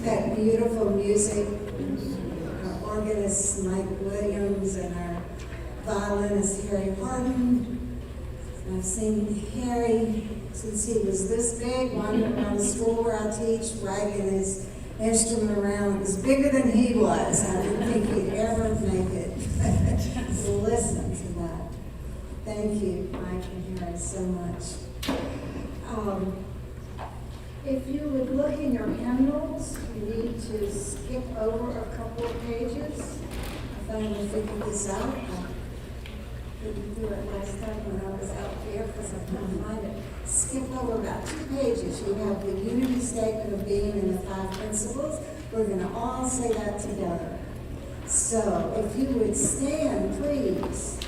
That beautiful music. Our organist Mike Williams and our violinist Harry Harden. I've seen Harry since he was this big, wandering around the school where I teach, wagging his instrument around. It was bigger than he was. I didn't think he'd ever make it. So listen to that. Thank you, Mike and Harry, so much. If you would look in your hymnals, you need to skip over a couple of pages. I finally figured this out. I didn't do it last time when I was out there because I couldn't find it. Skip over about 2 pages. You have the unity statement of being and the 5 principles. We're going to all say that together. So if you would stand, please.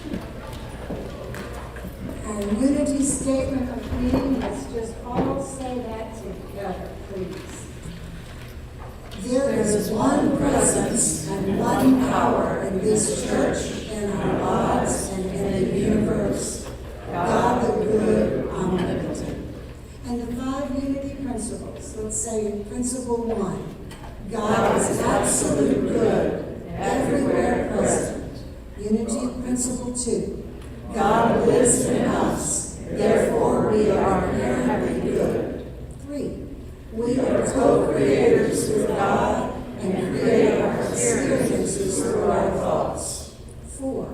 our unity statement of being. Let's just all say that together, please. There is one presence and one power in this church, in our lives, and in the universe. God the good, omnipotent. And the 5 unity principles. Let's say principle 1. God is absolute good, everywhere present. Unity principle 2. God lives in us, therefore we are inherently good. 3. We are co-creators with God and create our experiences through our thoughts. 4.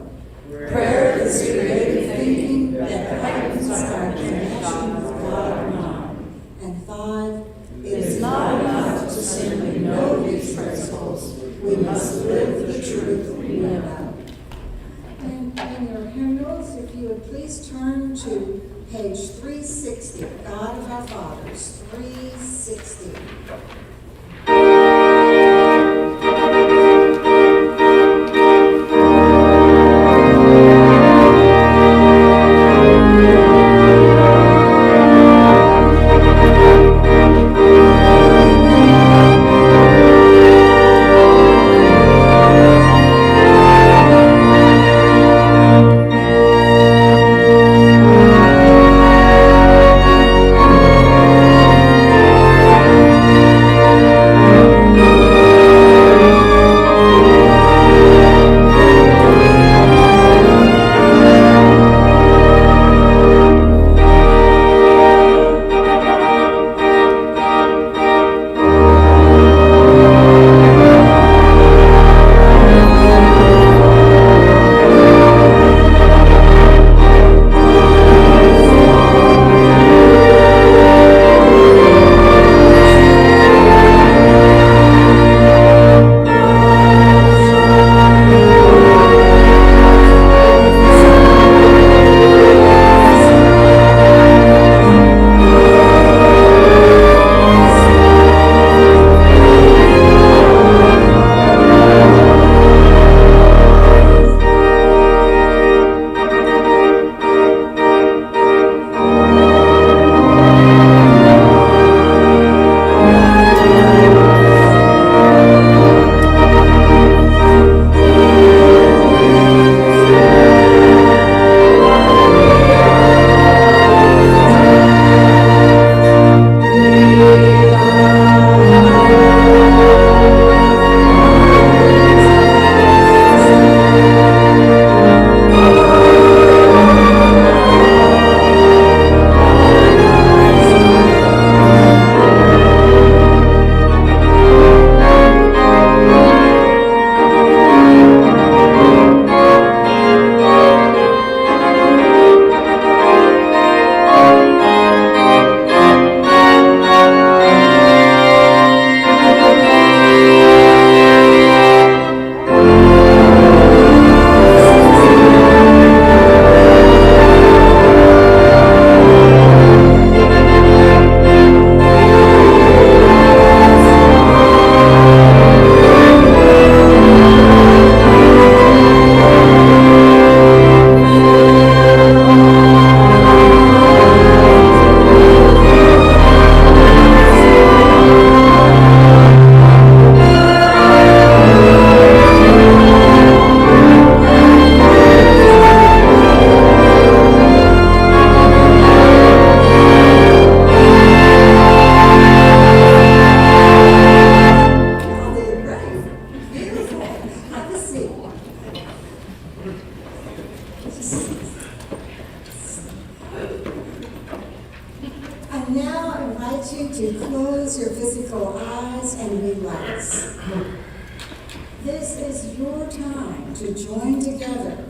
Prayer is creative thinking that heightens our connection with God and mind. And 5. It is not enough to simply know these principles. We must live the truth we know. And in your hymnals, if you would please turn to page 360, God of our Fathers, 360. This is your time to join together,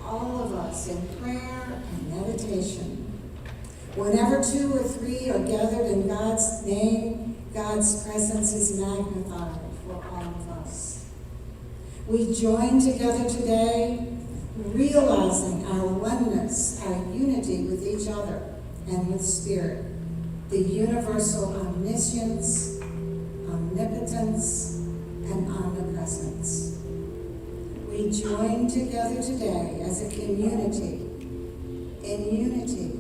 all of us, in prayer and meditation. Whenever 2 or 3 are gathered in God's name, God's presence is magnified for all of us. We join together today, realizing our oneness, our unity with each other and with Spirit, the universal omniscience, omnipotence, and omnipresence. We join together today as a community in unity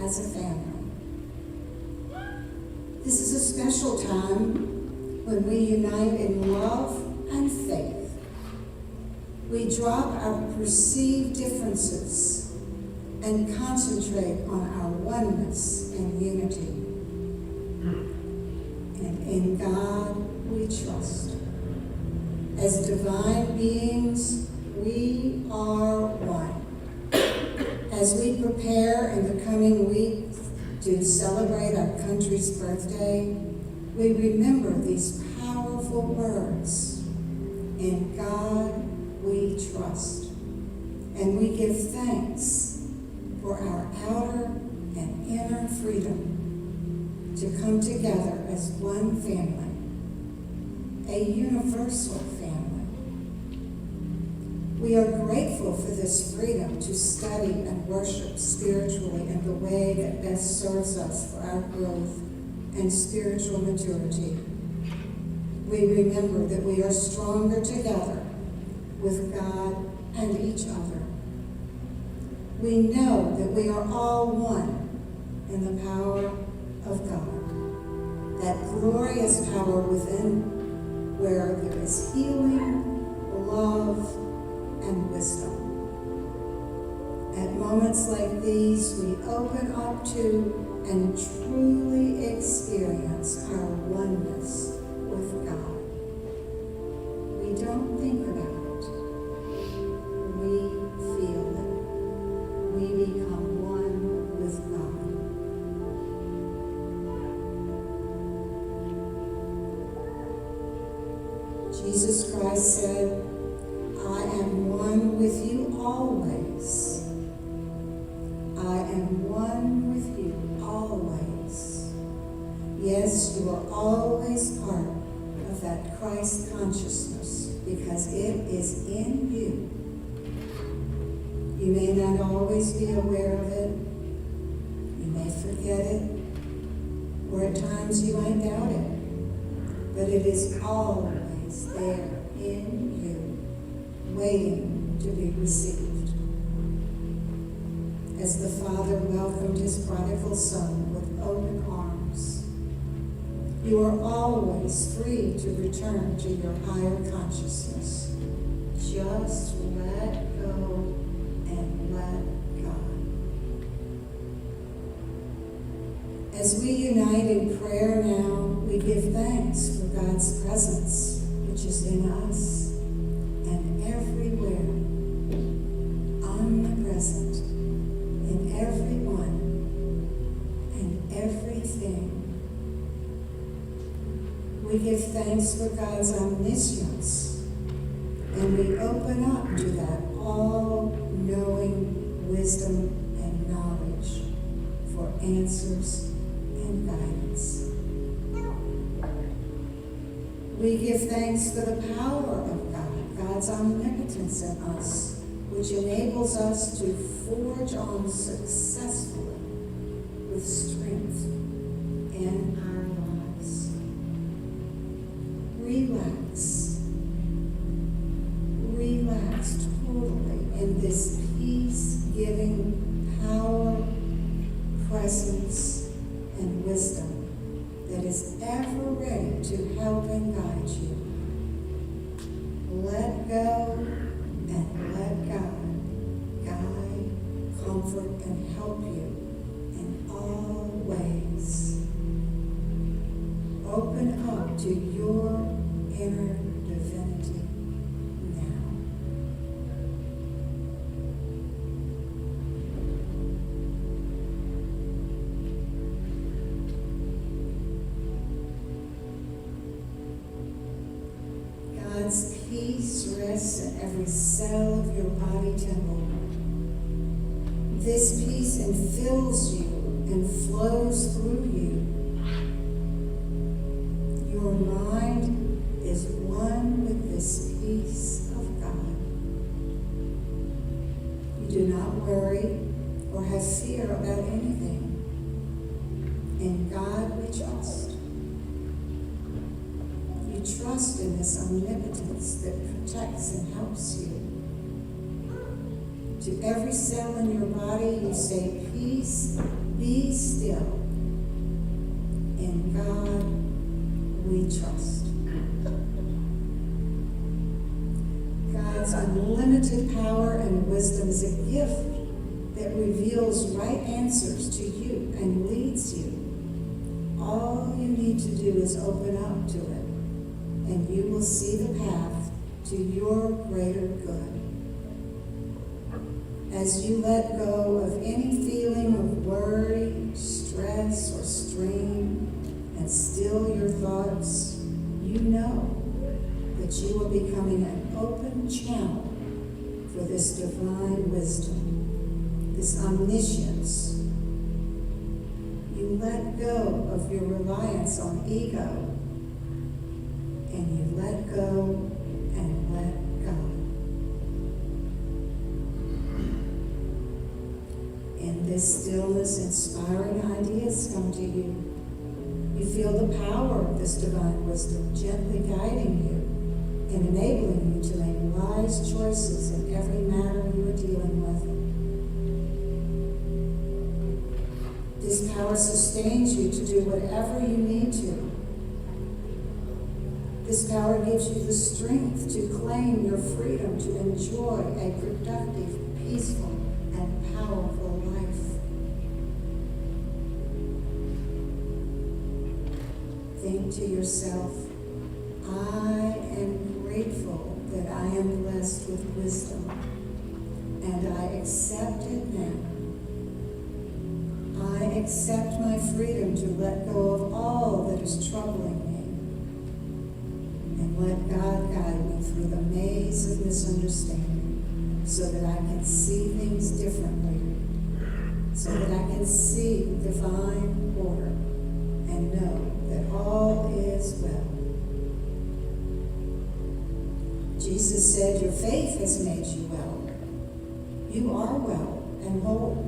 as a family. This is a special time when we unite in love and faith. We drop our perceived differences and concentrate on our oneness and unity. And in God we trust. As divine beings, we are one. As we prepare in the coming week to celebrate our country's birthday, we remember these powerful words. In God we trust. And we give thanks for our outer and inner freedom to come together as one family, a universal family. We are grateful for this freedom to study and worship spiritually in the way that best serves us for our growth and spiritual maturity. We remember that we are stronger together with God and each other. We know that we are all one in the power of God, that glorious power within where there is healing, love, and wisdom. At moments like these, we open up to and truly experience our oneness with God. We don't think about it. We feel it. We become one with God. Jesus Christ said, I am one with you always. I am one with you always. Yes, you are always part of that Christ consciousness because it is in you. You may not always be aware of it. You may forget it. Or at times you might doubt it. But it is always there in you, waiting to be received. As the Father welcomed his prodigal son with open arms, you are always free to return to your higher consciousness. Just let go and let God. As we unite in prayer now, we give thanks for God's presence, which is in us and everywhere, omnipresent in everyone and everything. We give thanks for God's omniscience, and we open up to that all-knowing wisdom and knowledge for answers and guidance. We give thanks for the power of God, God's omnipotence in us, which enables us to forge on successfully with strength in our lives. Relax totally in this peace-giving power, presence, and wisdom that is ever ready to help and guide you. Let go and let God guide, comfort, and help you in all ways. Open up to your inner divinity now. God's peace rests in every cell of your body temple. This peace infills you and flows through you. Your mind is one with this peace of God. You do not worry or have fear about anything. In God we trust. You trust in this omnipotence that protects and helps you. To every cell in your body, you say, peace, be still. In God we trust. God's unlimited power and wisdom is a gift that reveals right answers to you and leads you. All you need to do is open up to it, and you will see the path to your greater good. As you let go of any feeling of worry, stress, or strain, and still your thoughts, you know that you are becoming an open channel for this divine wisdom, this omniscience. You let go of your reliance on ego, and you let go and let God. In this stillness, inspiring ideas come to you. You feel the power of this divine wisdom gently guiding you and enabling you to make wise choices in every matter you are dealing with. This power sustains you to do whatever you need to. This power gives you the strength to claim your freedom to enjoy a productive, peaceful, and powerful life. Think to yourself, I am grateful that I am blessed with wisdom, and I accept it now. I accept my freedom to let go of all that is troubling me, and let God guide me through the maze of misunderstanding so that I can see things differently, so that I can see divine order and know that all is well. Jesus said, your faith has made you well. You are well and whole.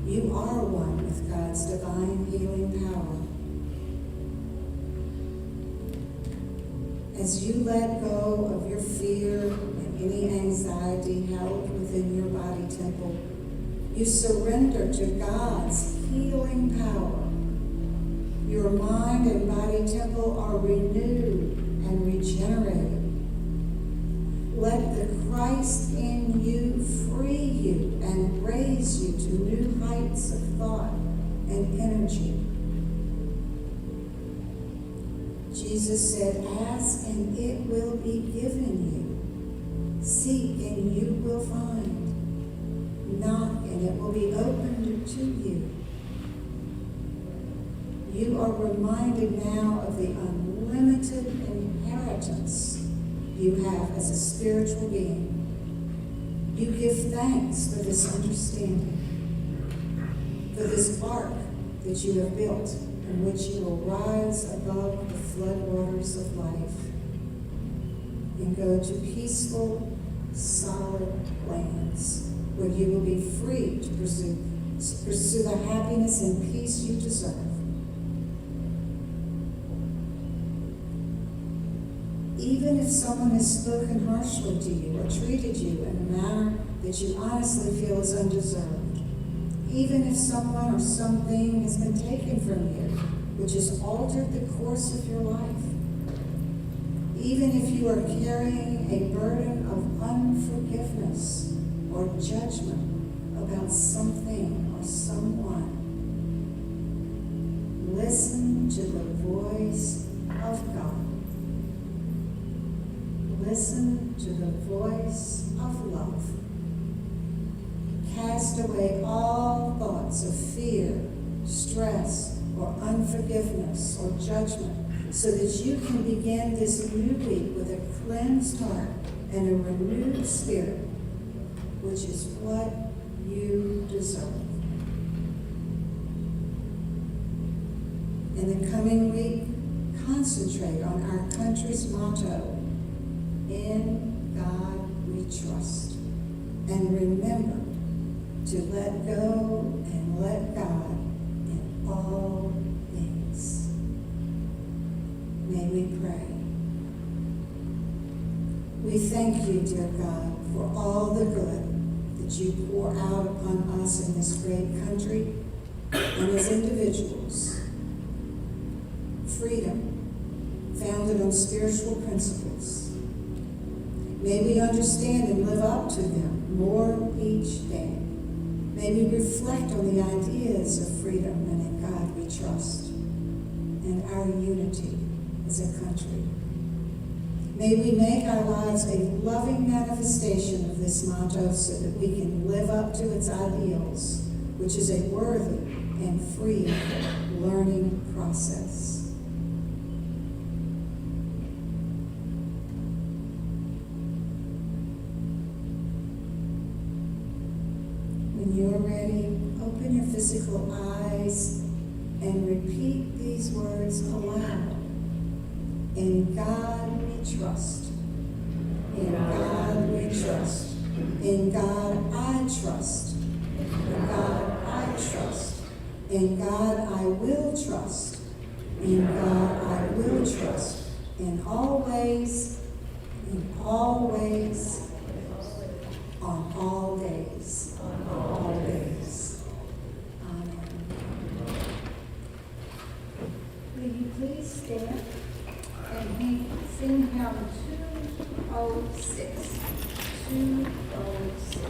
You are one with God's divine healing power. As you let go of your fear and any anxiety held within your body temple, you surrender to God's healing power. Your mind and body temple are renewed and regenerated. Let the Christ in you free you and raise you to new heights of thought and energy. Jesus said, ask and it will be given you. Seek and you will find. Knock and it will be opened to you. You are reminded now of the unlimited inheritance you have as a spiritual being. You give thanks for this understanding, for this ark that you have built, in which you will rise above the floodwaters of life and go to peaceful, solid lands where you will be free to pursue the happiness and peace you deserve. Even if someone has spoken harshly to you or treated you in a manner that you honestly feel is undeserved, even if someone or something has been taken from you, which has altered the course of your life, even if you are carrying a burden of unforgiveness or judgment about something or someone, listen to the voice of God. Listen to the voice of love. Cast away all thoughts of fear, stress, or unforgiveness or judgment so that you can begin this new week with a cleansed heart and a renewed spirit, which is what you deserve. In the coming week, concentrate on our country's motto, in God we trust. And remember to let go and let God in all things. May we pray. We thank you, dear God, for all the good that you pour out upon us in this great country and as individuals. Freedom, founded on spiritual principles. May we understand and live up to them more each day. May we reflect on the ideas of freedom and in God we trust, and our unity as a country. May we make our lives a loving manifestation of this motto so that we can live up to its ideals, which is a worthy and free learning process. When you're ready, open your physical eyes and repeat these words aloud. In God we trust. In God we trust. In God I trust. In God I trust. In God I will trust. In God I will trust. In all ways, on all days. All days. Amen. Will you please stand and sing hymn 206. 206.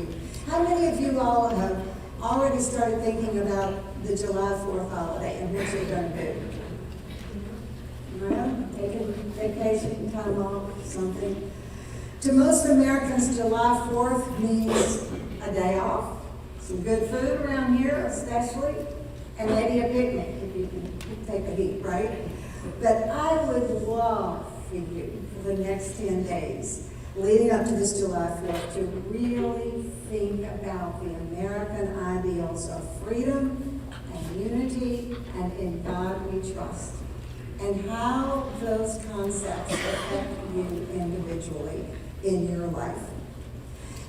you. How many of you all have already started thinking about the July 4th holiday and what you're going to do? Well, taking vacation, time off, something. To most Americans, July 4th means a day off, some good food around here especially, and maybe a picnic if you can take the heat, right? But I would love for you for the next 10 days leading up to this July 4th to really think about the American ideals of freedom and unity and in God we trust, and how those concepts affect you individually in your life.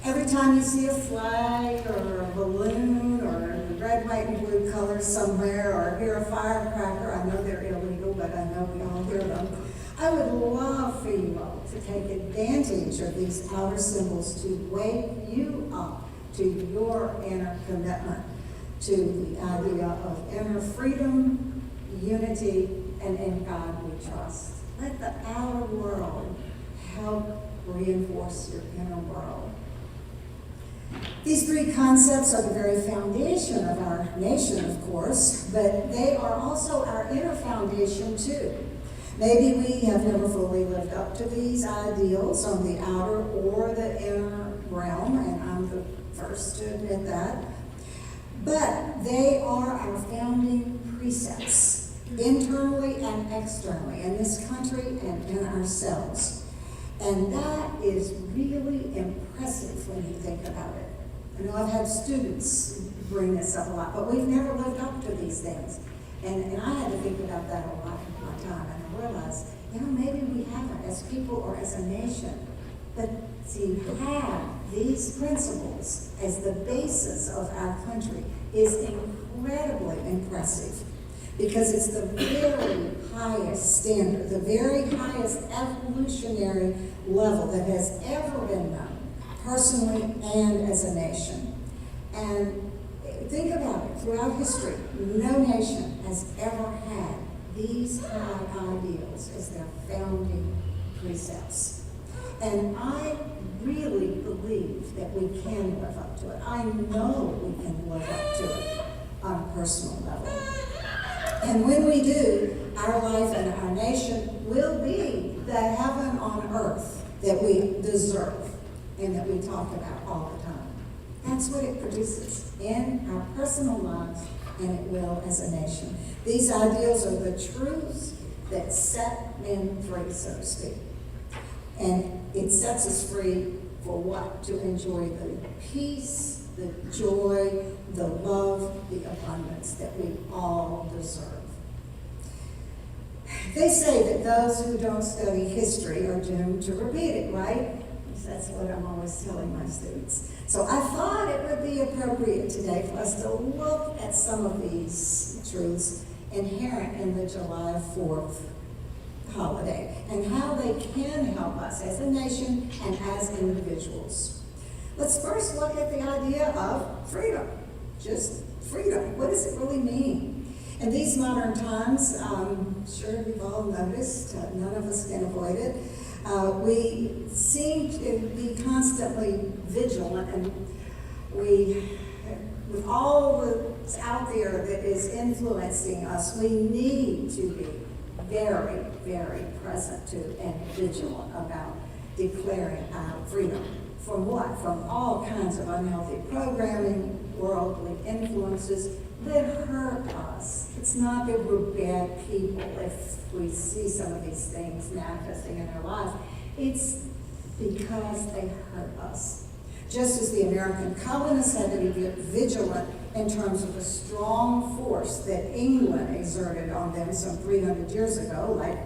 Every time you see a flag or a balloon or red, white, and blue colors somewhere, or hear a firecracker, I know they're illegal, but I know we all hear them, I would love for you all to take advantage of these outer symbols to wake you up to your inner commitment to the idea of inner freedom, unity, and in God we trust. Let the outer world help reinforce your inner world. These three concepts are the very foundation of our nation, of course, but they are also our inner foundation too. Maybe we have never fully lived up to these ideals on the outer or the inner realm, and I'm the first to admit that. But they are our founding precepts, internally and externally, in this country and in ourselves. And that is really impressive when you think about it. I know I've had students bring this up a lot, but we've never lived up to these things. And I had to think about that a lot in my time, and I realized, maybe we haven't as people or as a nation. But to have these principles as the basis of our country is incredibly impressive, because it's the very highest standard, the very highest evolutionary level that has ever been known, personally and as a nation. And think about it, throughout history, no nation has ever had these high ideals as their founding precepts. And I really believe that we can live up to it. I know we can live up to it on a personal level. And when we do, our life and our nation will be the heaven on earth that we deserve and that we talk about all the time. That's what it produces in our personal lives, and it will as a nation. These ideals are the truths that set men free, so to speak. And it sets us free for what? To enjoy the peace, the joy, the love, the abundance that we all deserve. They say that those who don't study history are doomed to repeat it, right? That's what I'm always telling my students. So I thought it would be appropriate today for us to look at some of these truths inherent in the July 4th holiday and how they can help us as a nation and as individuals. Let's first look at the idea of freedom. Just freedom. What does it really mean? In these modern times, I'm sure you've all noticed, none of us can avoid it, we seem to be constantly vigilant, and with all that's out there that is influencing us, we need to be very, very present to and vigilant about declaring our freedom. From what? From all kinds of unhealthy programming, worldly influences that hurt us. It's not that we're bad people if we see some of these things manifesting in our lives. It's because they hurt us. Just as the American colonists had to be vigilant in terms of the strong force that England exerted on them some 300 years ago, like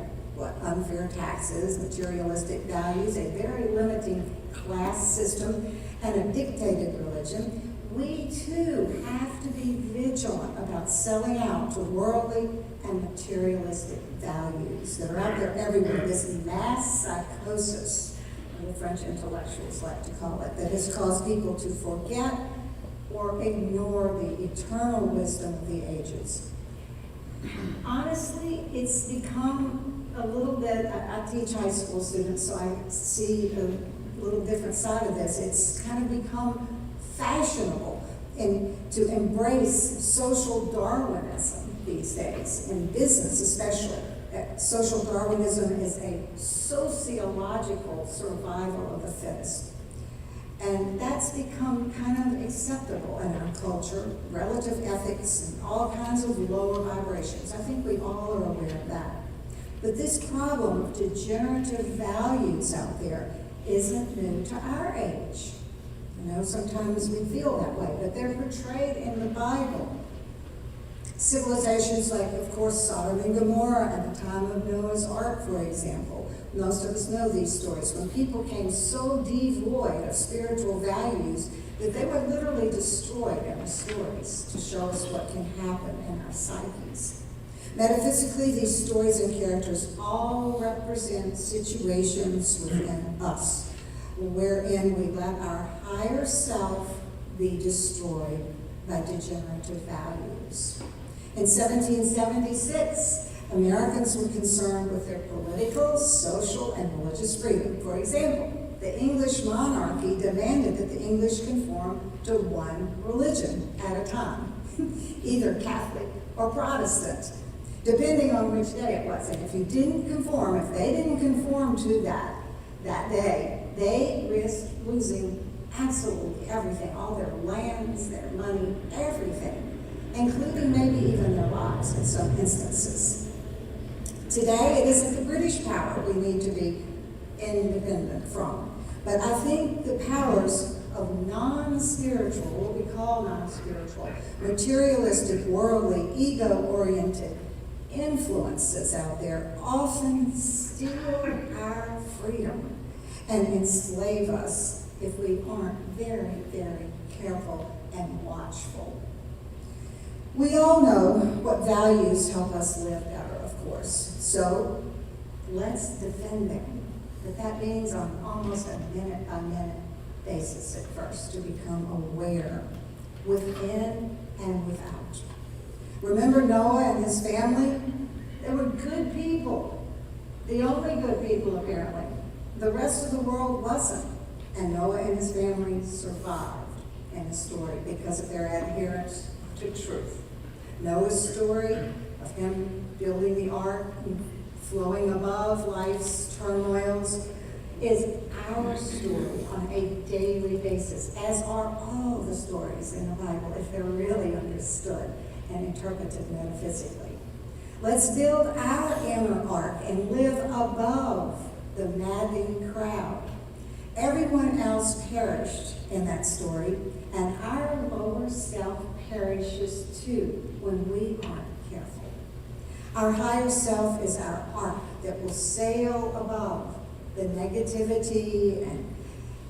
unfair taxes, materialistic values, a very limiting class system, and a dictated religion, we too have to be vigilant about selling out to worldly and materialistic values that are out there everywhere. This mass psychosis, the French intellectuals like to call it, that has caused people to forget or ignore the eternal wisdom of the ages. Honestly, it's become a little bit, I teach high school students, so I see a little different side of this. It's kind of become fashionable and to embrace social Darwinism these days, in business especially. Social Darwinism is a sociological survival of the fittest. And that's become kind of acceptable in our culture, relative ethics and all kinds of lower vibrations. I think we all are aware of that. But this problem of degenerative values out there isn't new to our age. You know, sometimes we feel that way, but they're portrayed in the Bible. Civilizations like, of course, Sodom and Gomorrah at the time of Noah's Ark, for example. Most of us know these stories. When people came so devoid of spiritual values that they were literally destroyed in the stories to show us what can happen in our psyches. Metaphysically, these stories and characters all represent situations within us wherein we let our higher self be destroyed by degenerative values. In 1776, Americans were concerned with their political, social, and religious freedom. For example, the English monarchy demanded that the English conform to one religion at a time, either Catholic or Protestant, depending on which day it was. And if you didn't conform, if they didn't conform to that day, they risked losing absolutely everything, all their lands, their money, everything, including maybe even their lives in some instances. Today, it isn't the British power we need to be independent from, but I think the powers of non-spiritual, what we call non-spiritual, materialistic, worldly, ego-oriented influences out there often steal our freedom and enslave us if we aren't very, very careful and watchful. We all know what values help us live better, of course, so let's defend them. But that means on almost a minute-by-minute basis at first, to become aware within and without. Remember Noah and his family? They were good people, the only good people apparently. The rest of the world wasn't. And Noah and his family survived in the story because of their adherence to truth. Noah's story of him building the ark and flowing above life's turmoils is our story on a daily basis, as are all the stories in the Bible if they're really understood and interpreted metaphysically. Let's build our inner ark and live above the madding crowd. Everyone else perished in that story, and our lower self perishes too when we aren't careful. Our higher self is our ark that will sail above the negativity and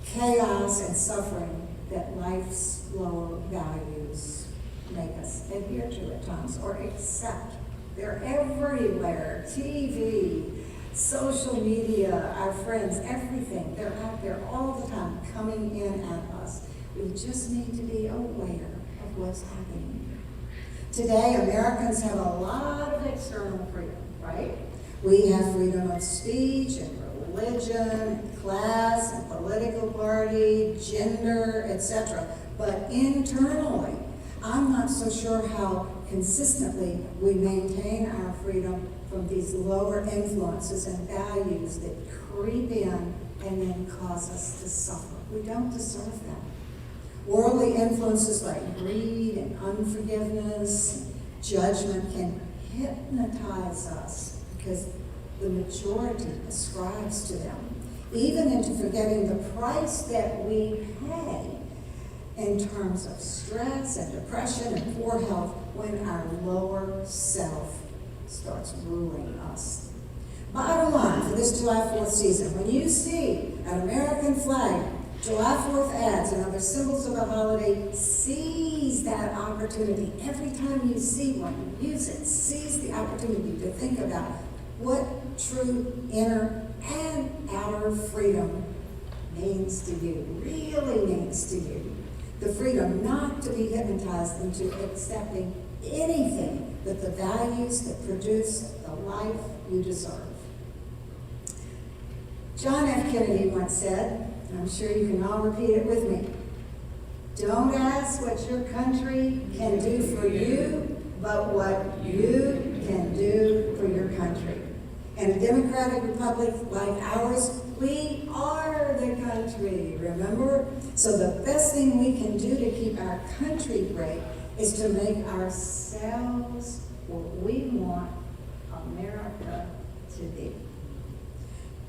chaos and suffering that life's lower values make us adhere to at times or accept. They're everywhere. TV, social media, our friends, everything. They're out there all the time coming in at us. We just need to be aware of what's happening. Today, Americans have a lot of external freedom, right? We have freedom of speech and religion, class, and political party, gender, etc. But internally, I'm not so sure how consistently we maintain our freedom from these lower influences and values that creep in and then cause us to suffer. We don't deserve that. Worldly influences like greed and unforgiveness, judgment can hypnotize us because the majority ascribes to them, even into forgetting the price that we pay in terms of stress and depression and poor health when our lower self starts ruling us. Bottom line for this July 4th season, when you see an American flag, July 4th ads, and other symbols of the holiday, seize that opportunity. Every time you see one, use it. Seize the opportunity to think about what true inner and outer freedom means to you, really means to you. The freedom not to be hypnotized into accepting anything but the values that produce the life you deserve. John F. Kennedy once said, and I'm sure you can all repeat it with me, Don't ask what your country can do for you, but what you can do for your country. In a democratic republic like ours, we are the country, remember? So the best thing we can do to keep our country great is to make ourselves what we want America to be.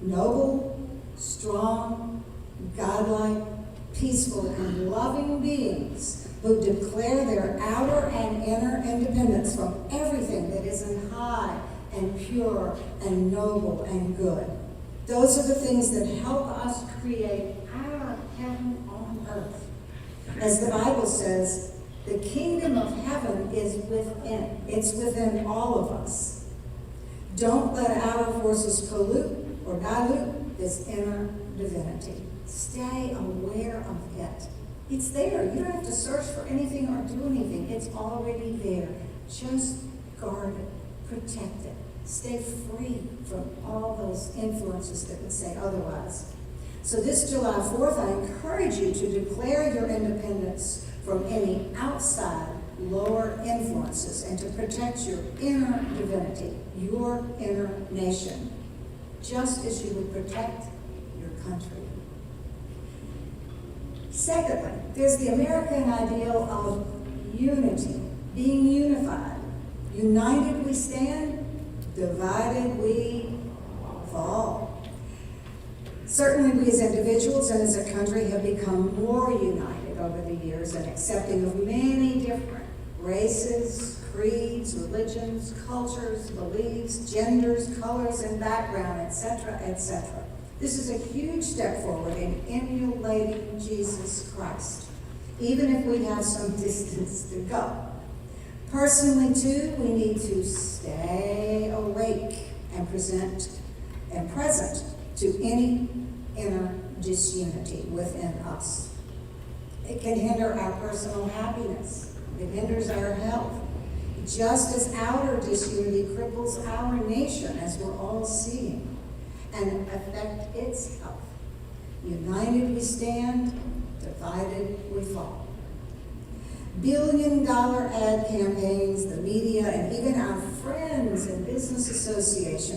Noble, strong, godlike, peaceful, and loving beings who declare their outer and inner independence from everything that isn't high and pure and noble and good. Those are the things that help us create our heaven on earth. As the Bible says, the kingdom of heaven is within. It's within all of us. Don't let outer forces pollute or dilute this inner divinity. Stay aware of it. It's there. You don't have to search for anything or do anything. It's already there. Just guard it, protect it. Stay free from all those influences that would say otherwise. So this July 4th, I encourage you to declare your independence from any outside lower influences and to protect your inner divinity, your inner nation, just as you would protect your country. Secondly, there's the American ideal of unity, being unified. United we stand, divided we fall. Certainly we as individuals and as a country have become more united over the years and accepting of many different races, creeds, religions, cultures, beliefs, genders, colors, and background, etc., etc. This is a huge step forward in emulating Jesus Christ, even if we have some distance to go. Personally, too, we need to stay awake and present to any inner disunity within us. It can hinder our personal happiness. It hinders our health. Just as outer disunity cripples our nation, as we're all seeing, and affect its health. United we stand, divided we fall. Billion-dollar ad campaigns, the media, and even our friends and business associates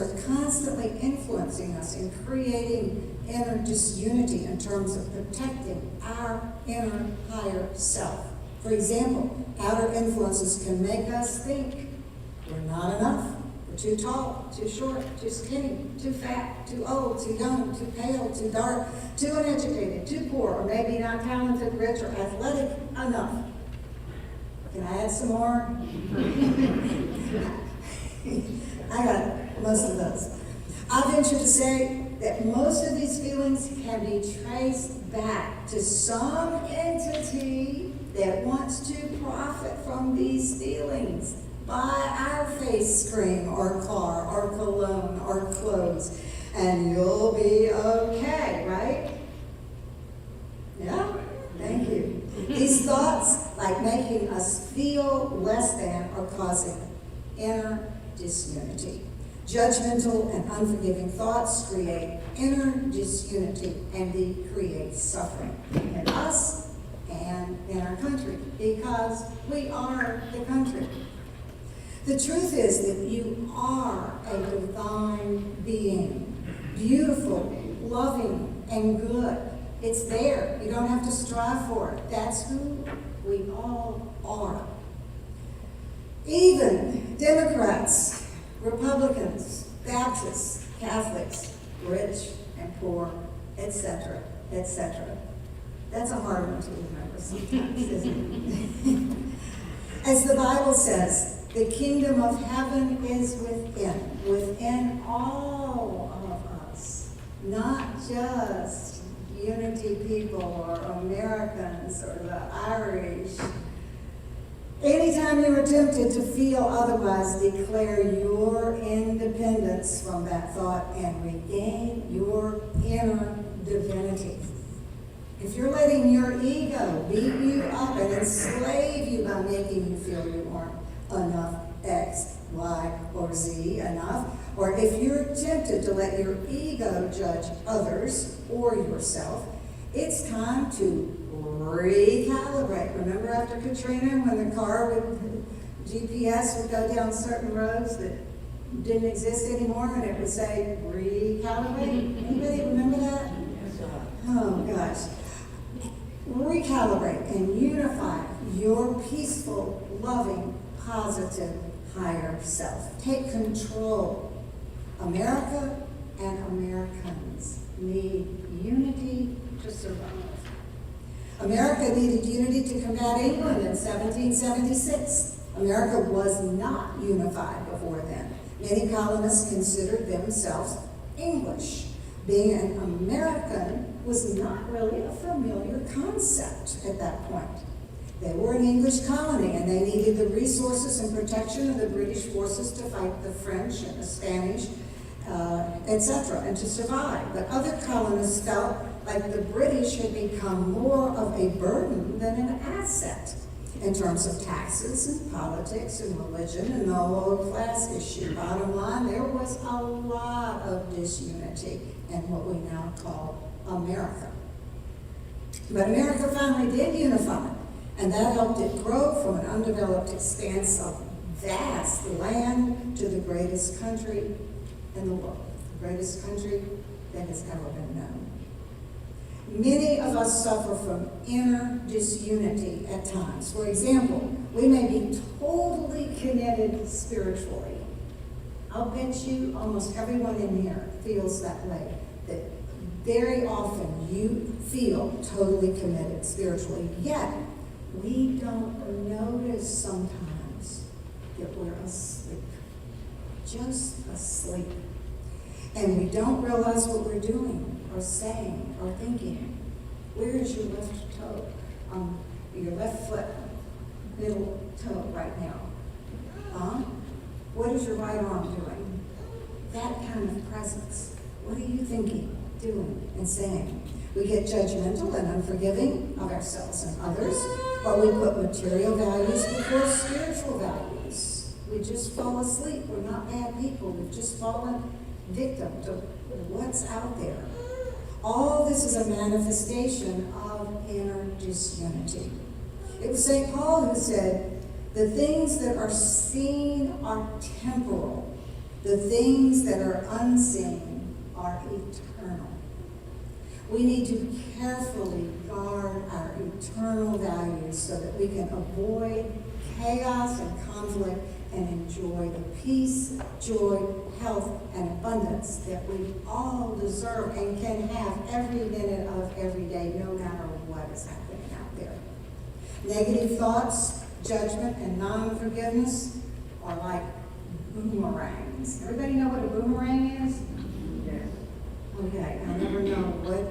are constantly influencing us in creating inner disunity in terms of protecting our inner higher self. For example, outer influences can make us think we're not enough. We're too tall, too short, too skinny, too fat, too old, too young, too pale, too dark, too uneducated, too poor, or maybe not talented, rich, or athletic enough. Can I add some more? I got most of those. I venture to say that most of these feelings can be traced back to some entity that wants to profit from these feelings. Buy our face cream or car or cologne or clothes and you'll be okay, right? Yeah? Thank you. These thoughts, like making us feel less than, are causing inner disunity. Judgmental and unforgiving thoughts create inner disunity and they create suffering in us and in our country because we are the country. The truth is that you are a divine being, beautiful, loving, and good. It's there. You don't have to strive for it. That's who we all are. Even Democrats, Republicans, Baptists, Catholics, rich and poor, etc., etc. That's a hard one to remember sometimes, isn't it? As the Bible says, the kingdom of heaven is within all of us, not just unity people or Americans or the Irish. Anytime you are tempted to feel otherwise, declare your independence from that thought and regain your inner divinity. If you're letting your ego beat you up and enslave you by making you feel you aren't enough X, Y, or Z enough, or if you're tempted to let your ego judge others or yourself, it's time to recalibrate. Remember after Katrina, when the car would, GPS would go down certain roads that didn't exist anymore, and it would say recalibrate? Anybody remember that? Oh gosh. Recalibrate and unify your peaceful, loving, positive, higher self. Take control. America and Americans need unity to survive. America needed unity to combat England in 1776. America was not unified before then. Many colonists considered themselves English. Being an American was not really a familiar concept at that point. They were an English colony, and they needed the resources and protection of the British forces to fight the French and the Spanish, etc., and to survive. But other colonists felt like the British had become more of a burden than an asset in terms of taxes and politics and religion and the whole class issue. Bottom line, there was a lot of disunity in what we now call America. But America finally did unify, and that helped it grow from an undeveloped expanse of vast land to the greatest country in the world, the greatest country that has ever been known. Many of us suffer from inner disunity at times. For example, we may be totally committed spiritually. I'll bet you almost everyone in here feels that way, that very often you feel totally committed spiritually, yet we don't notice sometimes that we're asleep, just asleep. And we don't realize what we're doing or saying or thinking. Where is your left toe? Your left foot, middle toe right now. What is your right arm doing? That kind of presence. What are you thinking, doing, and saying? We get judgmental and unforgiving of ourselves and others, or we put material values before spiritual values. We just fall asleep. We're not bad people. We've just fallen victim to what's out there. All this is a manifestation of inner disunity. It was St. Paul who said, the things that are seen are temporal. The things that are unseen are eternal. We need to carefully guard our eternal values so that we can avoid chaos and conflict and enjoy the peace, joy, health, and abundance that we all deserve and can have every minute of every day, no matter what is happening out there. Negative thoughts, judgment, and non-forgiveness are like boomerangs. Everybody know what a boomerang is? Yes. Okay, I never know what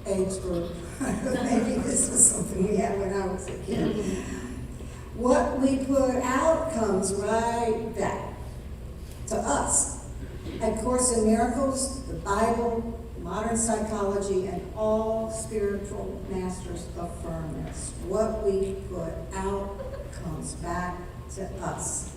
age group. Maybe this was something we had when I was a kid. What we put out comes right back to us. At Course in Miracles, the Bible, modern psychology, and all spiritual masters affirm this. What we put out comes back to us.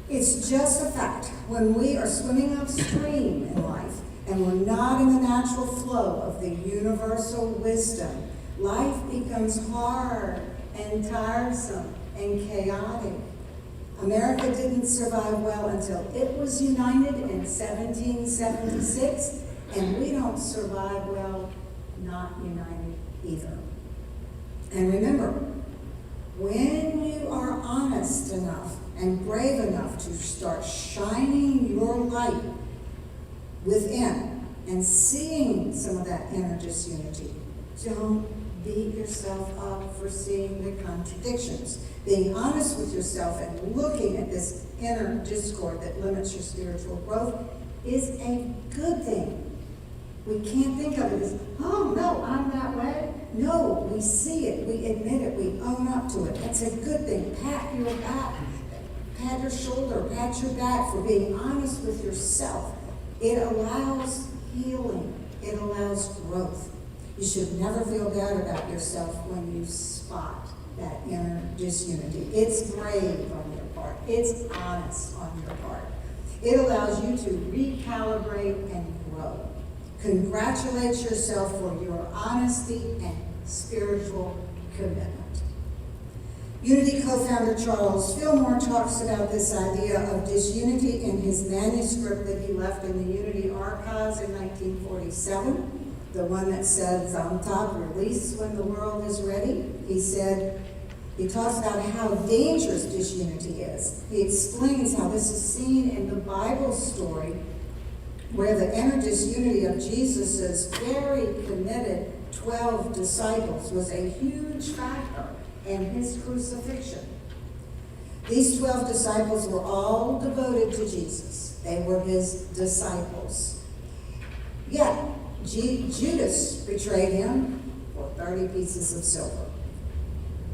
It's just a fact. When we are swimming upstream in life and we're not in the natural flow of the universal wisdom, life becomes hard and tiresome and chaotic. America didn't survive well until it was united in 1776, and we don't survive well not united either. And remember, when you are honest enough and brave enough to start shining your light within and seeing some of that inner disunity, don't beat yourself up for seeing the contradictions. Being honest with yourself and looking at this inner discord that limits your spiritual growth is a good thing. We can't think of it as, oh no, I'm that way. No, we see it, we admit it, we own up to it. That's a good thing. Pat your back, pat your shoulder, pat your back for being honest with yourself. It allows healing. It allows growth. You should never feel bad about yourself when you spot that inner disunity. It's brave on your part. It's honest on your part. It allows you to recalibrate and grow. Congratulate yourself for your honesty and spiritual commitment. Unity co-founder Charles Fillmore talks about this idea of disunity in his manuscript that he left in the Unity Archives in 1947, the one that says on top, "Release when the world is ready." He talks about how dangerous disunity is. He explains how this is seen in the Bible story where the inner disunity of Jesus' very committed 12 disciples was a huge factor in his crucifixion. These 12 disciples were all devoted to Jesus. They were his disciples. Yet, Judas betrayed him for 30 pieces of silver.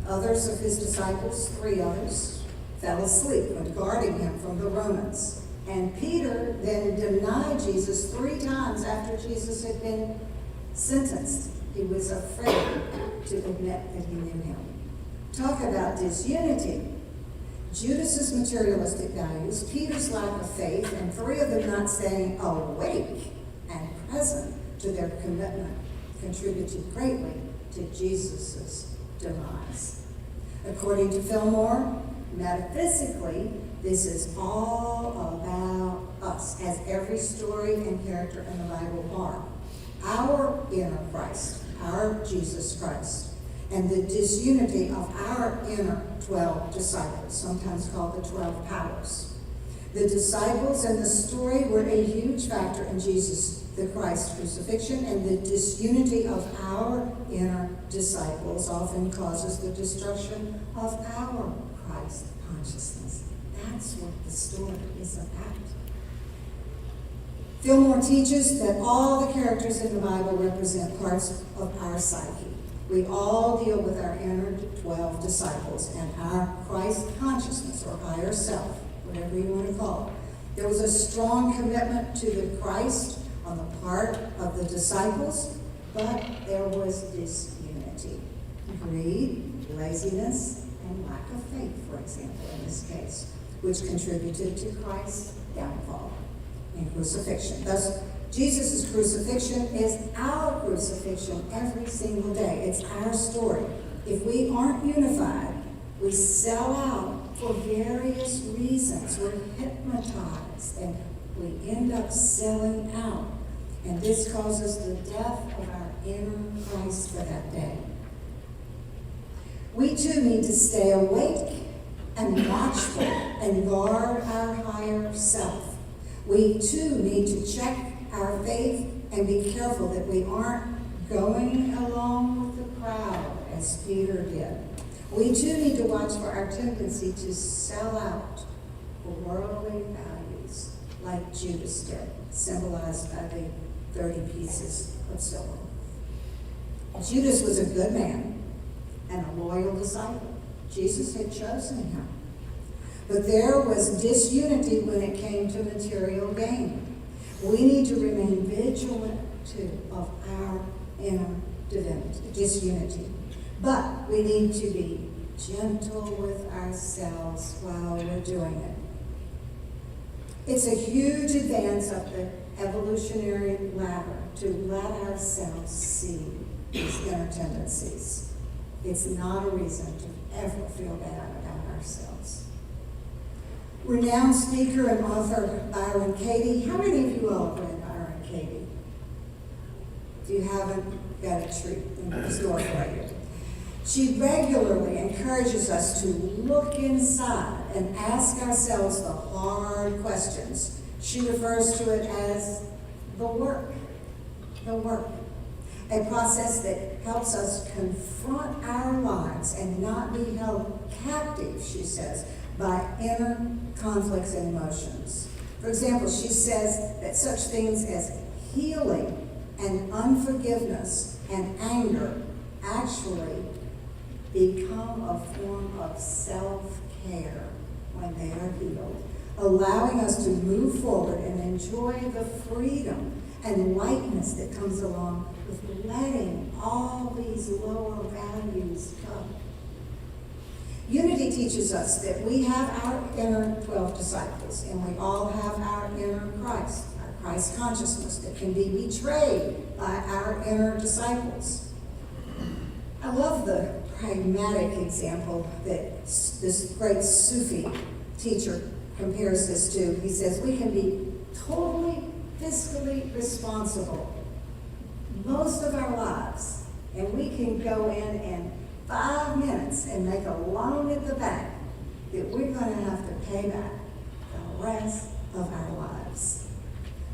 Others of his disciples, 3 others, fell asleep when guarding him from the Romans. And Peter then denied Jesus 3 times after Jesus had been sentenced. He was afraid to admit that he knew him. Talk about disunity. Judas's materialistic values, Peter's lack of faith, and 3 of them not staying awake and present to their commitment contributed greatly to Jesus' demise. According to Fillmore, metaphysically, this is all about us, as every story and character in the Bible are. Our inner Christ, our Jesus Christ, and the disunity of our inner 12 disciples, sometimes called the 12 powers. The disciples and the story were a huge factor in Jesus the Christ crucifixion, and the disunity of our inner disciples often causes the destruction of our Christ consciousness. That's what the story is about. Fillmore teaches that all the characters in the Bible represent parts of our psyche. We all deal with our inner 12 disciples and our Christ consciousness, or higher self, whatever you want to call it. There was a strong commitment to the Christ on the part of the disciples, but there was disunity. Greed, laziness, and lack of faith, for example, in this case, which contributed to Christ's downfall and crucifixion. Thus, Jesus' crucifixion is our crucifixion every single day. It's our story. If we aren't unified, we sell out for various reasons. We're hypnotized and we end up selling out. And this causes the death of our inner Christ for that day. We too need to stay awake and watchful and guard our higher self. We too need to check our faith and be careful that we aren't going along with the crowd as Peter did. We too need to watch for our tendency to sell out for worldly values like Judas did, symbolized by the 30 pieces of silver. Judas was a good man and a loyal disciple. Jesus had chosen him. But there was disunity when it came to material gain. We need to remain vigilant too of our inner disunity. But we need to be gentle with ourselves while we're doing it. It's a huge advance up the evolutionary ladder to let ourselves see these inner tendencies. It's not a reason to ever feel bad about ourselves. Renowned speaker and author Byron Katie. How many of you all have read Byron Katie? If you haven't, got a treat in the store for you. She regularly encourages us to look inside and ask ourselves the hard questions. She refers to it as the work, a process that helps us confront our lives and not be held captive, she says, by inner conflicts and emotions. For example, she says that such things as healing and unforgiveness and anger actually become a form of self-care when they are healed, allowing us to move forward and enjoy the freedom and lightness that comes along with letting all these lower values go. Unity teaches us that we have our inner 12 disciples, and we all have our inner Christ, our Christ consciousness that can be betrayed by our inner disciples. I love the pragmatic example that this great Sufi teacher compares this to. He says, we can be totally fiscally responsible most of our lives, and we can go in 5 minutes and make a loan at the bank that we're going to have to pay back the rest of our lives.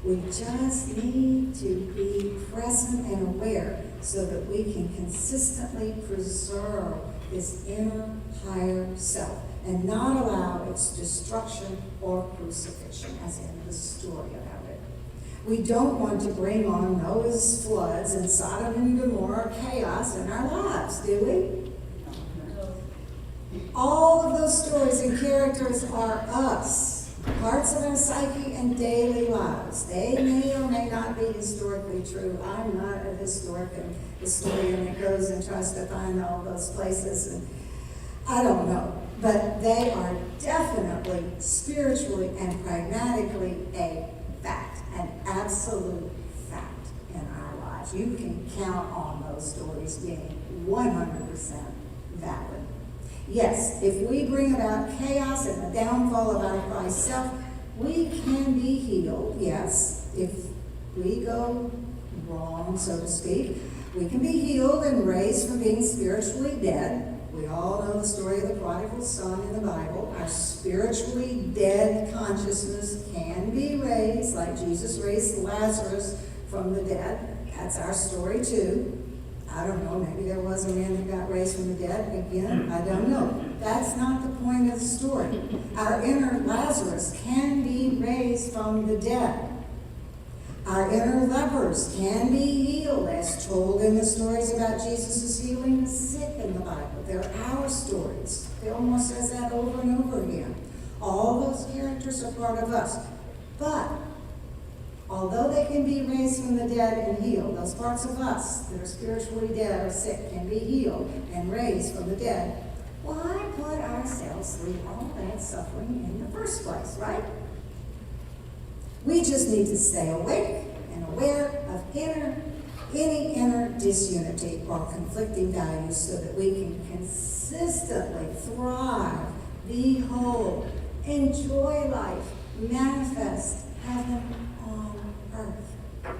We just need to be present and aware so that we can consistently preserve this inner higher self and not allow its destruction or crucifixion, as in the story about it. We don't want to bring on Noah's floods and Sodom and Gomorrah chaos in our lives, do we? All of those stories and characters are us, parts of our psyche and daily lives. They may or may not be historically true. I'm not a historian that goes and tries to find all those places, and I don't know. But they are definitely spiritually and pragmatically a fact, an absolute fact in our lives. You can count on those stories being 100% valid. Yes, if we bring about chaos and the downfall of our Christ self, we can be healed. Yes, if we go wrong, so to speak, we can be healed and raised from being spiritually dead. We all know the story of the prodigal son in the Bible. Our spiritually dead consciousness can be raised, like Jesus raised Lazarus from the dead. That's our story too. I don't know, maybe there was a man that got raised from the dead. Again, I don't know. That's not the point of the story. Our inner Lazarus can be raised from the dead. Our inner lepers can be healed, as told in the stories about Jesus' healing the sick in the Bible. They're our stories. Fillmore says that over and over again. All those characters are part of us. But although they can be raised from the dead and healed, those parts of us that are spiritually dead or sick can be healed and raised from the dead. Why put ourselves through all that suffering in the first place, right? We just need to stay awake and aware of any inner disunity or conflicting values so that we can consistently thrive, be whole, enjoy life, manifest heaven on earth.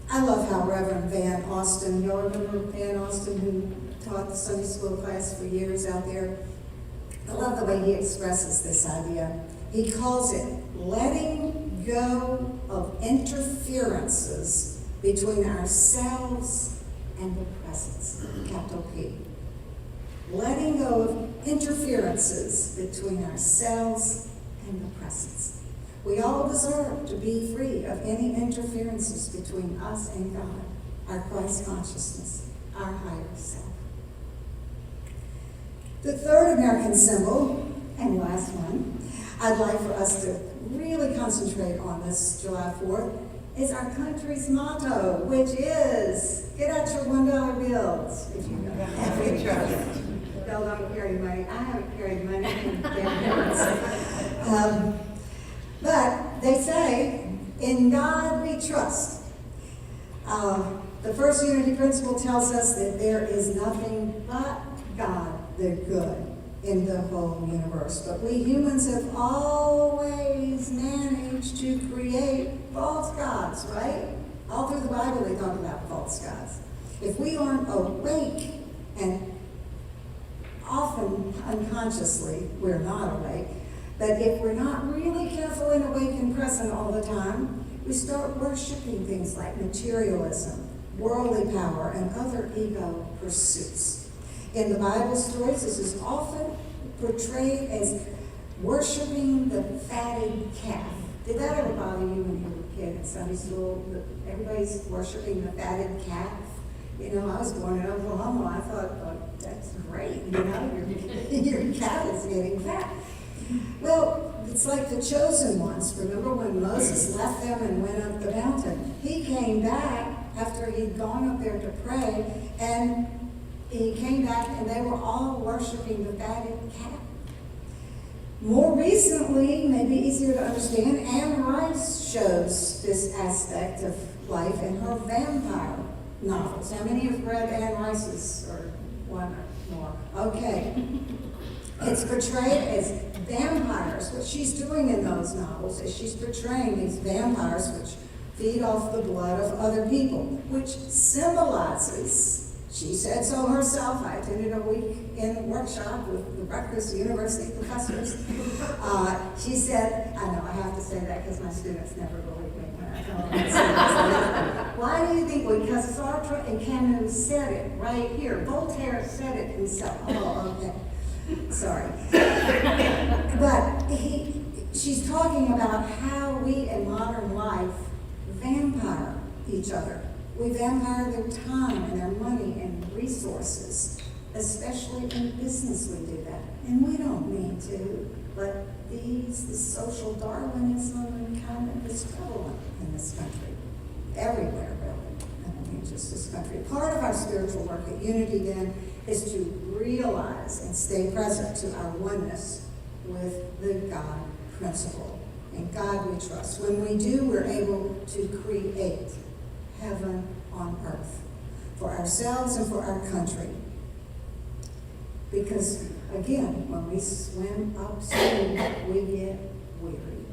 I love how Reverend Van Austin, y'all remember Van Austin, who taught the Sunday school class for years out there? I love the way he expresses this idea. He calls it letting go of interferences between ourselves and the presence, capital P. Letting go of interferences between ourselves and the presence. We all deserve to be free of any interferences between us and God, our Christ consciousness, our higher self. The third American symbol, and last one, I'd like for us to really concentrate on this July 4th, is our country's motto, which is, get out your $1 bills, if you have any trust. Bill, don't carry money. I haven't carried money in decades. But they say, in God we trust. The first unity principle tells us that there is nothing but God, the good, in the whole universe. But we humans have always managed to create false gods, right? All through the Bible they talk about false gods. If we aren't awake, and often unconsciously we're not awake, but if we're not really careful and awake and present all the time, we start worshiping things like materialism, worldly power, and other ego pursuits. In the Bible stories, this is often portrayed as worshiping the fatted calf. Did that ever bother you when you were a kid in Sunday school? Everybody's worshiping the fatted calf. You know, I was born in Oklahoma. I thought, oh, that's great. You know, your calf is getting fat. Well, it's like the chosen ones. Remember when Moses left them and went up the mountain? He came back after he'd gone up there to pray, and he came back and they were all worshiping the fatted calf. More recently, maybe easier to understand, Anne Rice shows this aspect of life in her vampire novels. How many have read Anne Rice's or One more. Okay. It's portrayed as vampires. What she's doing in those novels is she's portraying these vampires which feed off the blood of other people, which symbolizes, she said so herself, I attended a weekend workshop with the Rutgers University professors. She said, I know I have to say that because my students never believe me when I tell them I say this. Why do you think? Because Sartre and Camus said it right here. Voltaire said it himself. Oh, okay. Sorry. But she's talking about how we in modern life vampire each other. We vampire their time and their money and resources, especially in business we do that. And we don't mean to, but the social Darwinism kind of is prevalent in this country. Everywhere, really. I don't mean just this country. Part of our spiritual work at Unity, then, is to realize and stay present to our oneness with the God principle. In God we trust. When we do, we're able to create heaven on earth for ourselves and for our country. Because, again, when we swim upstream, we get weary.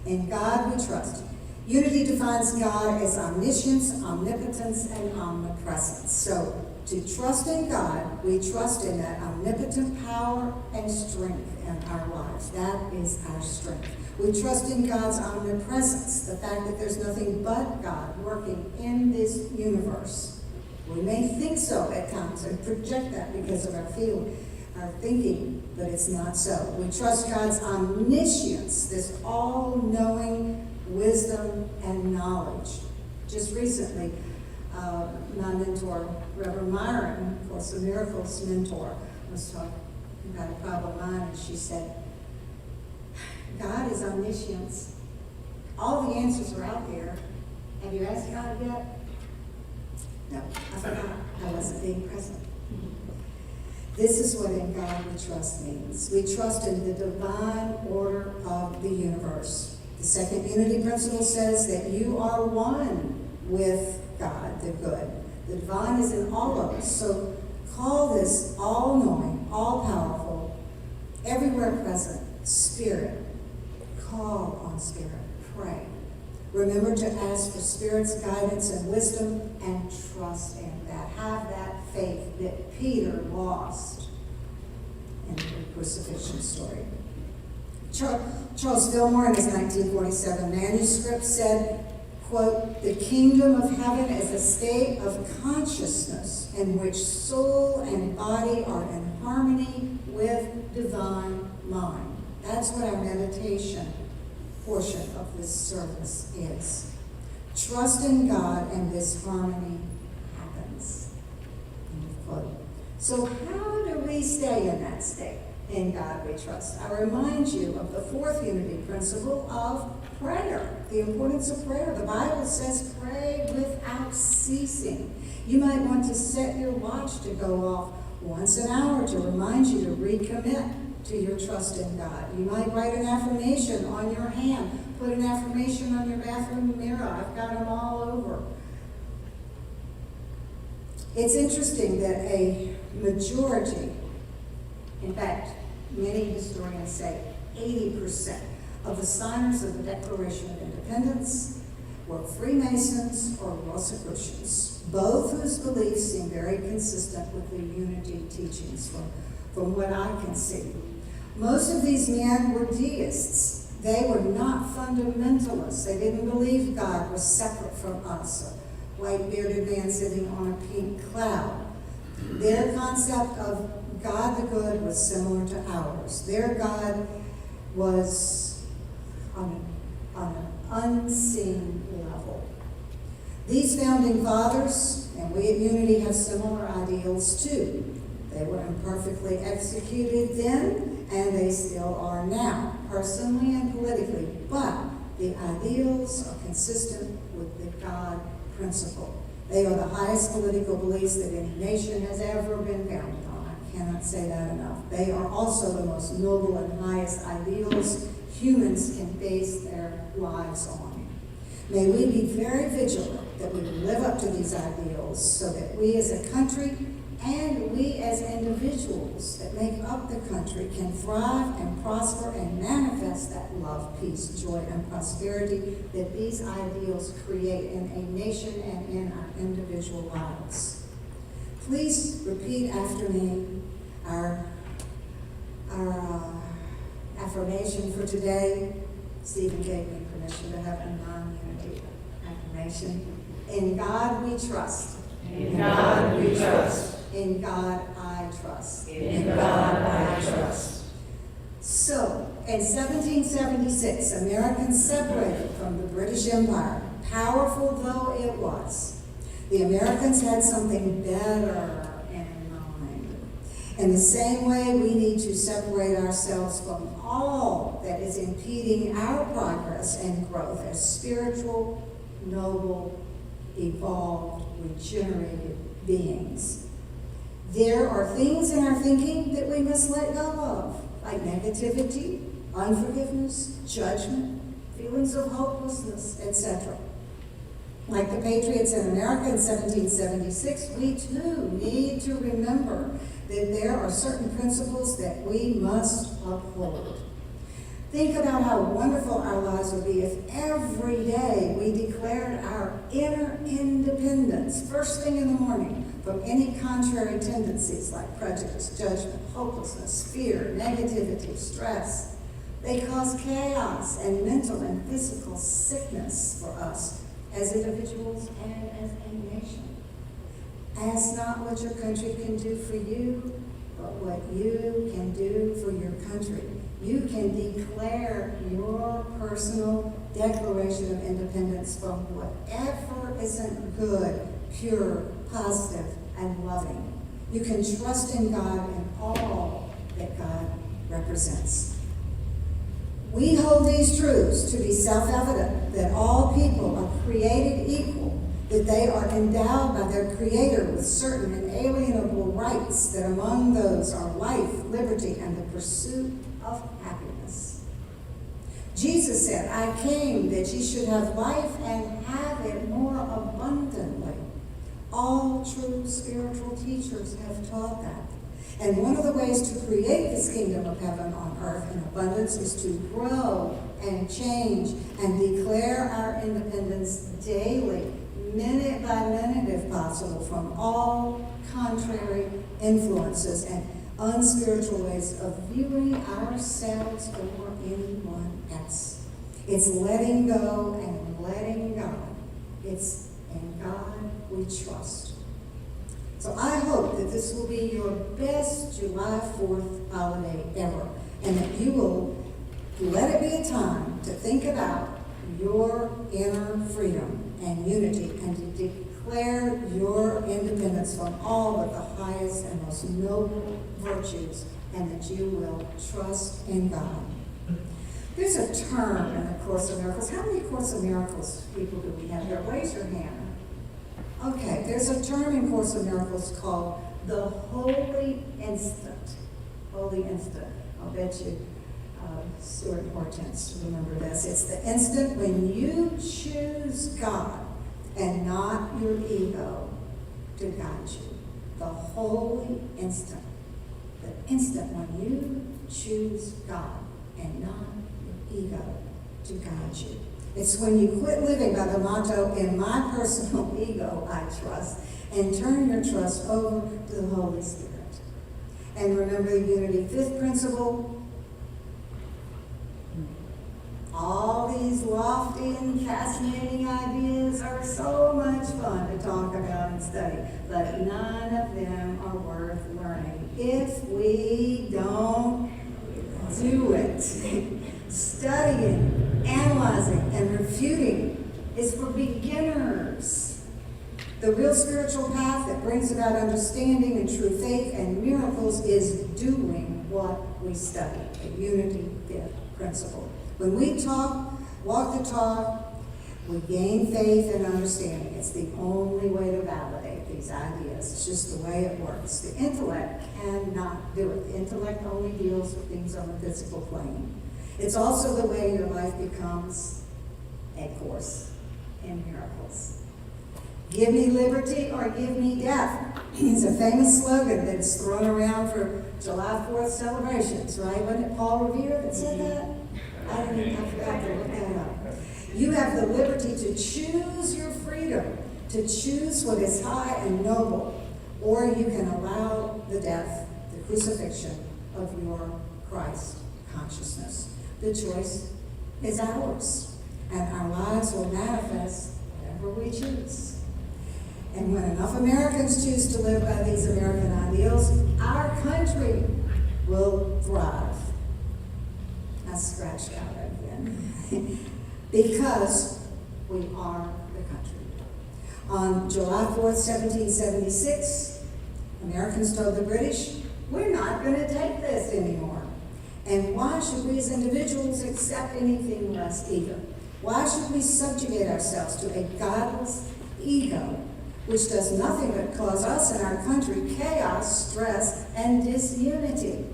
In God we trust. Unity defines God as omniscience, omnipotence, and omnipresence. So, to trust in God, we trust in that omnipotent power and strength in our lives. That is our strength. We trust in God's omnipresence, the fact that there's nothing but God working in this universe. We may think so at times and project that because of our thinking, but it's not so. We trust God's omniscience, this all-knowing wisdom and knowledge. Just recently, my mentor, Reverend Myron, of course, the Miracles mentor, was talking about a problem of mine, and she said, God is omniscience. All the answers are out there. Have you asked God yet? No, I forgot. I wasn't being present. This is what in God we trust means. We trust in the divine order of the universe. The second unity principle says that you are one with God, the good. The divine is in all of us. So call this all-knowing, all-powerful, everywhere present Spirit. Call on Spirit. Pray. Remember to ask for Spirit's guidance and wisdom and trust in that. Have that faith that Peter lost in the crucifixion story. Charles Fillmore in his 1947 manuscript said, quote, "The kingdom of heaven is a state of consciousness in which soul and body are in harmony with divine mind." That's what our meditation portion of this service is. Trust in God and this harmony happens. End of quote. So how do we stay in that state? In God we trust. I remind you of the fourth unity principle of prayer, the importance of prayer. The Bible says pray without ceasing. You might want to set your watch to go off once an hour to remind you to recommit to your trust in God. You might write an affirmation on your hand. Put an affirmation on your bathroom mirror. I've got them all over. It's interesting that a majority, in fact, many historians say 80% of the signers of the Declaration of Independence were Freemasons or Rosicrucians, both whose beliefs seem very consistent with the unity teachings from what I can see. Most of these men were deists. They were not fundamentalists. They didn't believe God was separate from us, a white bearded man sitting on a pink cloud. Their concept of God the good was similar to ours. Their God was on an unseen level. These founding fathers, and we at Unity have similar ideals too. They were imperfectly executed then, and they still are now, personally and politically, but the ideals are consistent with the God principle. They are the highest political beliefs that any nation has ever been founded on. I cannot say that enough. They are also the most noble and highest ideals humans can base their lives on. May we be very vigilant that we live up to these ideals so that we as a country and we as individuals that make up the country can thrive and prosper and manifest that love, peace, joy, and prosperity that these ideals create in a nation and in our individual lives. Please repeat after me our affirmation for today. Stephen gave me permission to have a non-unity affirmation. In God we trust. In God we trust. In God I trust. In God I trust. So, in 1776, Americans separated from the British Empire, powerful though it was. The Americans had something better in mind. In the same way, we need to separate ourselves from all that is impeding our progress and growth as spiritual, noble, evolved, regenerated beings. There are things in our thinking that we must let go of, like negativity, unforgiveness, judgment, feelings of hopelessness, etc. Like the patriots in America in 1776, we too need to remember that there are certain principles that we must uphold. Think about how wonderful our lives would be if every day we declared our inner independence, first thing in the morning, from any contrary tendencies like prejudice, judgment, hopelessness, fear, negativity, stress. They cause chaos and mental and physical sickness for us as individuals and as a nation. Ask not what your country can do for you, but what you can do for your country. You can declare your personal declaration of independence from whatever isn't good, pure, positive, and loving. You can trust in God in all that God represents. We hold these truths to be self-evident, that all people are created equal, that they are endowed by their Creator with certain inalienable rights, that among those are life, liberty, and the pursuit of happiness. Jesus said, I came that ye should have life and have it more abundantly. All true spiritual teachers have taught that. And one of the ways to create this kingdom of heaven on earth in abundance is to grow and change and declare our independence daily, minute by minute if possible, from all contrary influences and unspiritual ways of viewing ourselves or anyone else. It's letting go and letting God. It's in God we trust. So I hope that this will be your best July 4th holiday ever, and that you will let it be a time to think about your inner freedom and unity and to declare your independence from all of the highest and most noble virtues, and that you will trust in God. There's a term in the Course of Miracles. How many Course of Miracles people do we have here? Raise your hand. Okay, there's a term in Course of Miracles called the holy instant. Holy instant. I'll bet you Stuart and Hortense remember this. It's the instant when you choose God and not your ego to guide you. The holy instant. The instant when you choose God and not your ego to guide you. It's when you quit living by the motto, in my personal ego I trust, and turn your trust over to the Holy Spirit. And remember the unity. Fifth principle, all these lofty and fascinating ideas are so much fun to talk about and study, but none of them are worth learning if we don't do it. Studying, analyzing, and refuting is for beginners. The real spiritual path that brings about understanding and true faith and miracles is doing what we study, the unity fifth principle. When we talk, walk the talk, we gain faith and understanding. It's the only way to validate these ideas. It's just the way it works. The intellect cannot do it. The intellect only deals with things on the physical plane. It's also the way your life becomes a course in miracles. Give me liberty or give me death. It's a famous slogan that's thrown around for July 4th celebrations, right? Wasn't it Paul Revere that said that? I forgot to look that up. You have the liberty to choose your freedom, to choose what is high and noble, or you can allow the death, the crucifixion of your Christ consciousness. The choice is ours, and our lives will manifest whatever we choose. And when enough Americans choose to live by these American ideals, our country will thrive. I scratched out again. Because we are the country. On July 4th, 1776, Americans told the British, we're not going to take this anymore. And why should we as individuals accept anything less either? Why should we subjugate ourselves to a godless ego which does nothing but cause us and our country chaos, stress, and disunity?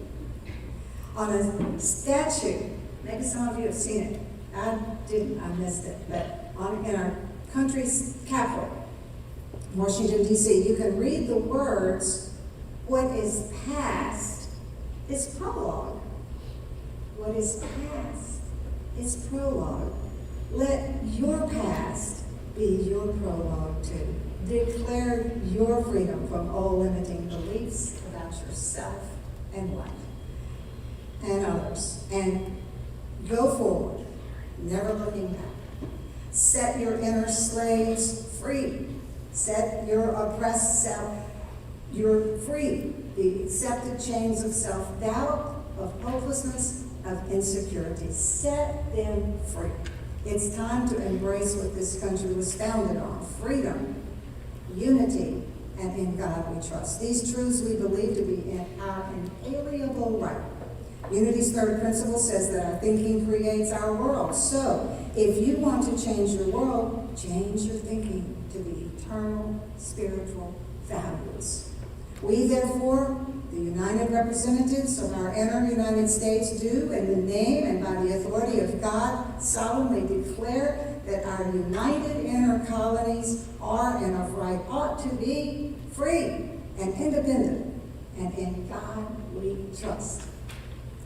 On a statue, maybe some of you have seen it. I didn't, I missed it, but in our country's capital, Washington, D.C., you can read the words, what is past is prologue. What is past is prologue. Let your past be your prologue too. Declare your freedom from all limiting beliefs about yourself and life and others. And go forward, never looking back. Set your inner slaves free. Set your oppressed self, you're free. The accepted chains of self-doubt, of hopelessness, of insecurity. Set them free. It's time to embrace what this country was founded on: freedom, unity, and in God we trust. These truths we believe to be in our inalienable right. Unity's third principle says that our thinking creates our world. So, if you want to change your world, change your thinking to the eternal spiritual values. We, therefore, the united representatives of our inner United States, do, in the name and by the authority of God, solemnly declare that our united inner colonies are and of right ought to be free and independent, and in God we trust.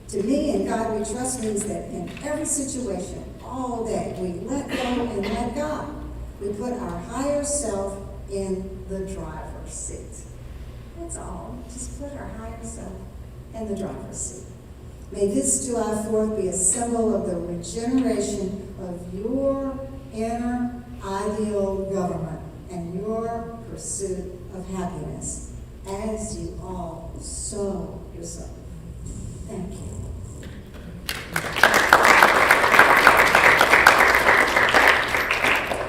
To me, in God we trust means that in every situation, all day, we let go and let God. We put our higher self in the driver's seat. That's all. Just put our higher self in the driver's seat. May this July 4th be a symbol of the regeneration of your inner ideal government and your pursuit of happiness as you all sow yourself. Thank you.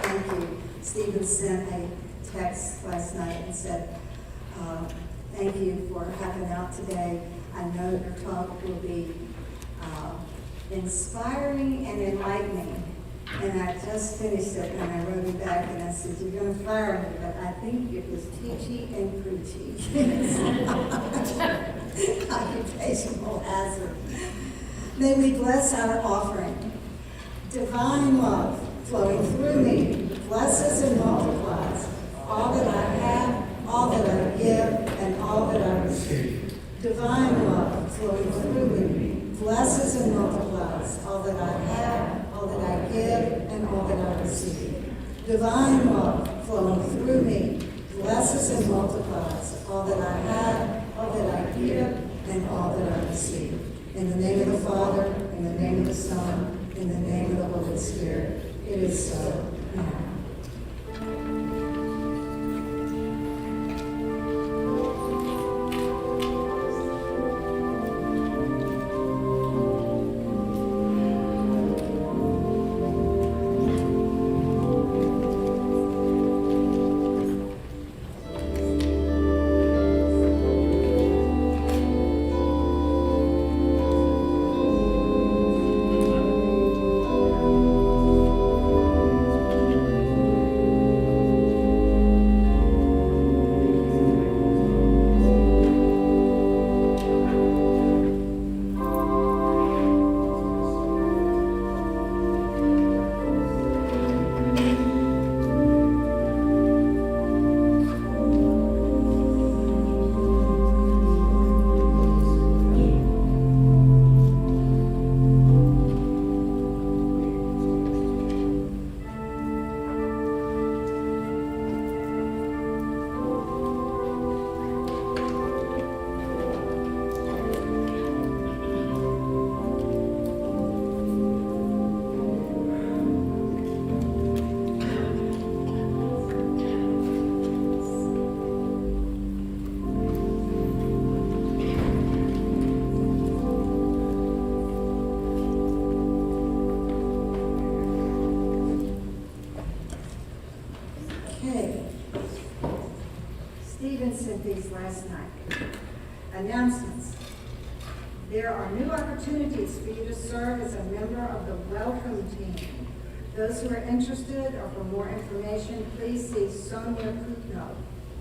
Thank you. Stephen sent a text last night and said, thank you for having out today. I know your talk will be inspiring and enlightening. And I just finished it and I wrote it back and I said, you're going to fire me, but I think it was teachy and preachy. Occupational hazard. May we bless our offering. Divine love flowing through me blesses and multiplies all that I have, all that I give, and all that I receive. Divine love flowing through me blesses and multiplies all that I have, all that I give, and all that I receive. Divine love flowing through me blesses and multiplies all that I have, all that I give, and all that I receive. In the name of the Father, in the name of the Son, in the name of the Holy Spirit, it is so now. sent these last night. Announcements. There are new opportunities for you to serve as a member of the welcome team. Those who are interested or for more information, please see Sonia Kutno.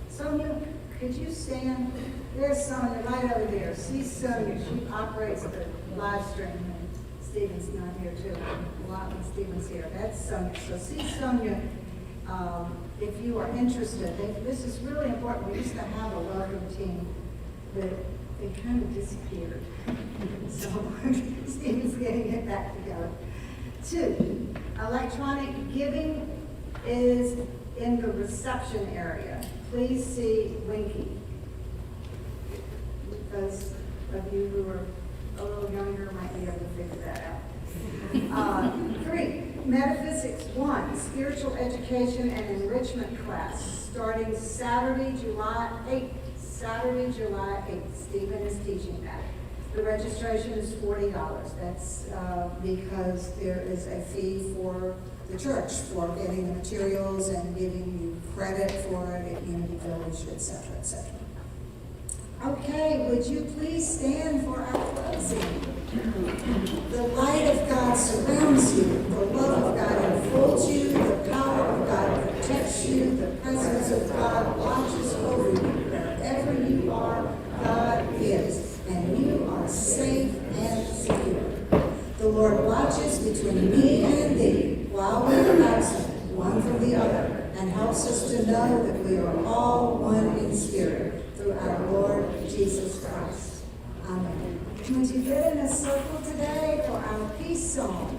Sonia, could you stand? There's Sonia right over there. See Sonia. She operates the live stream. And Stephen's not here too. A lot when Stephen's here. That's Sonia. So see Sonia if you are interested. This is really important. We used to have a welcome team, but they kind of disappeared. So Stephen's getting it back together. 2, electronic giving is in the reception area. Please see Winky. Those of you who are a little younger might be able to figure that out. 3, Metaphysics 1, Spiritual Education and Enrichment class, starting Saturday, July 8th. Saturday, July 8th. Stephen is teaching that. The registration is $40. That's because there is a fee for the church for getting the materials and giving you credit for it at Unity Village, etc., etc. Okay, would you please stand for our closing? The light of God surrounds you. The love of God enfolds you. The power of God protects you. The presence of God watches over you. Wherever you are, God is. And you are safe and secure. The Lord watches between me and thee while we are absent, one from the other, and helps us to know that we are all one in spirit through our Lord Jesus Christ. Amen. Would you get in a circle today for our peace song?